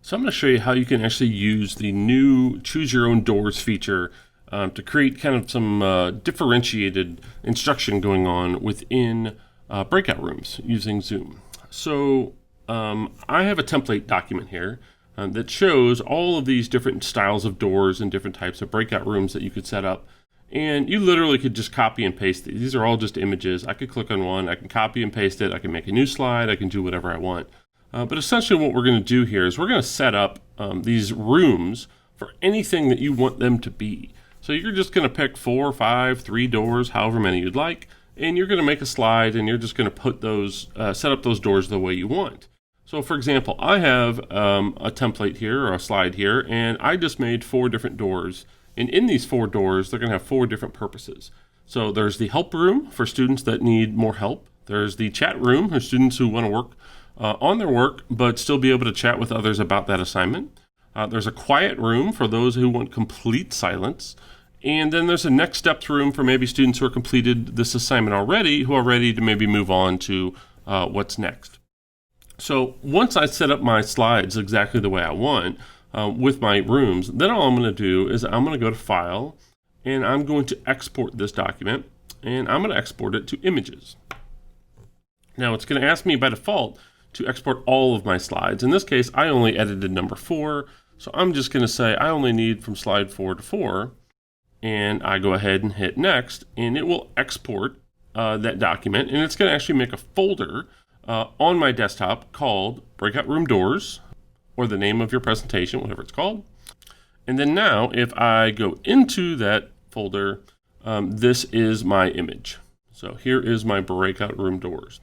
So I'm going to show you how you can actually use the new Choose Your Own Doors feature to create kind of some differentiated instruction going on within breakout rooms using Zoom. So I have a template document here that shows all of these different styles of doors and different types of breakout rooms that you could set up. And you literally could just copy and paste these. These are all just images. I could click on one, I can copy and paste it, I can make a new slide, I can do whatever I want. But essentially what we're going to do here is we're going to set up these rooms for anything that you want them to be. So you're just going to pick 4, 5, 3 doors, however many you'd like, and you're going to make a slide and you're just going to put those, set up those doors the way you want. So for example, I have a template here or a slide here, and I just made 4 different doors. And in these 4 doors, they're going to have 4 different purposes. So there's the help room for students that need more help. There's the chat room for students who want to work on their work, but still be able to chat with others about that assignment. There's a quiet room for those who want complete silence. And then there's a next steps room for maybe students who are completed this assignment already, who are ready to maybe move on to what's next. So once I set up my slides exactly the way I want with my rooms, then all I'm going to do is I'm going to go to File, and I'm going to export this document, and I'm going to export it to images. Now it's going to ask me by default to export all of my slides. In this case, I only edited number 4, so I'm just going to say I only need from slide 4 to 4, and I go ahead and hit next, and it will export that document, and it's going to actually make a folder on my desktop called Breakout Room Doors, or the name of your presentation, whatever it's called. And then now, if I go into that folder, this is my image. So here is my Breakout Room Doors.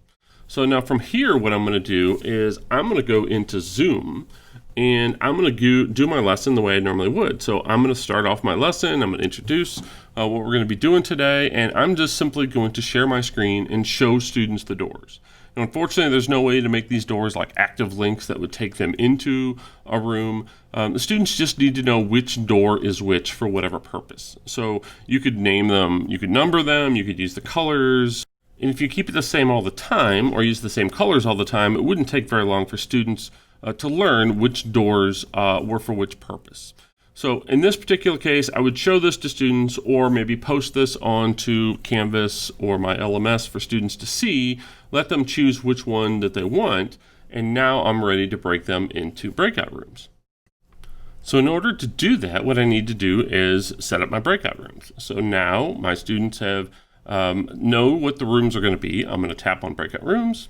So now from here, what I'm going to do is I'm going to go into Zoom, and I'm going to do my lesson the way I normally would. So I'm going to start off my lesson. I'm going to introduce what we're going to be doing today, and I'm just simply going to share my screen and show students the doors. Now, unfortunately, there's no way to make these doors like active links that would take them into a room. The students just need to know which door is which for whatever purpose. So you could name them, you could number them, you could use the colors. And if you keep it the same all the time, or use the same colors all the time, it wouldn't take very long for students to learn which doors were for which purpose. So in this particular case, I would show this to students, or maybe post this onto Canvas or my LMS for students to see, let them choose which one that they want, and now I'm ready to break them into breakout rooms. So in order to do that, what I need to do is set up my breakout rooms. So now my students have know what the rooms are going to be. I'm going to tap on breakout rooms,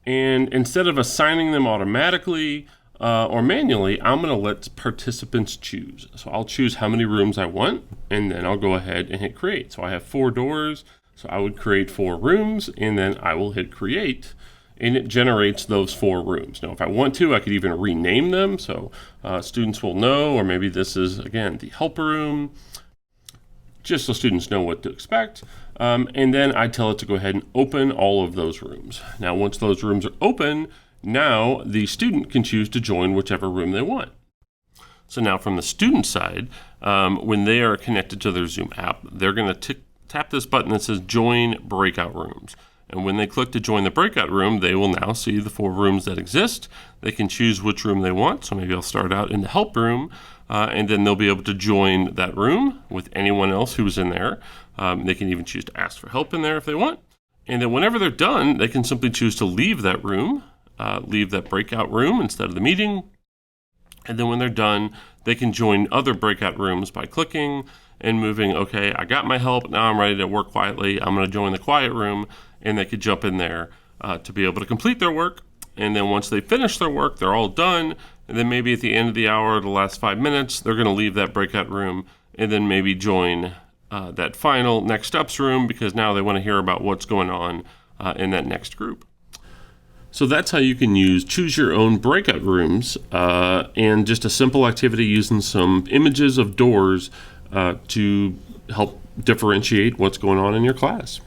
and instead of assigning them automatically or manually, I'm going to let participants choose. So I'll choose how many rooms I want, and then I'll go ahead and hit create. So I have 4 doors, so I would create 4 rooms, and then I will hit create, and it generates those 4 rooms. Now if I want to, I could even rename them so students will know, or maybe this is, again, the help room, just so students know what to expect. And then I tell it to go ahead and open all of those rooms. Now, once those rooms are open, now the student can choose to join whichever room they want. So now from the student side, when they are connected to their Zoom app, they're going to tap this button that says Join Breakout Rooms. And when they click to join the breakout room, they will now see the 4 rooms that exist. They can choose which room they want. So maybe I'll start out in the help room, and then they'll be able to join that room with anyone else who's in there. They can even choose to ask for help in there if they want. And then whenever they're done, they can simply choose to leave that room, leave that breakout room instead of the meeting. And then when they're done, they can join other breakout rooms by clicking and moving, okay, I got my help, now I'm ready to work quietly, I'm going to join the quiet room, and they could jump in there to be able to complete their work. And then once they finish their work, they're all done, and then maybe at the end of the hour, the last 5 minutes, they're going to leave that breakout room and then maybe join that final next steps room, because now they want to hear about what's going on in that next group. So that's how you can use Choose Your Own Breakout Rooms and just a simple activity using some images of doors to help differentiate what's going on in your class.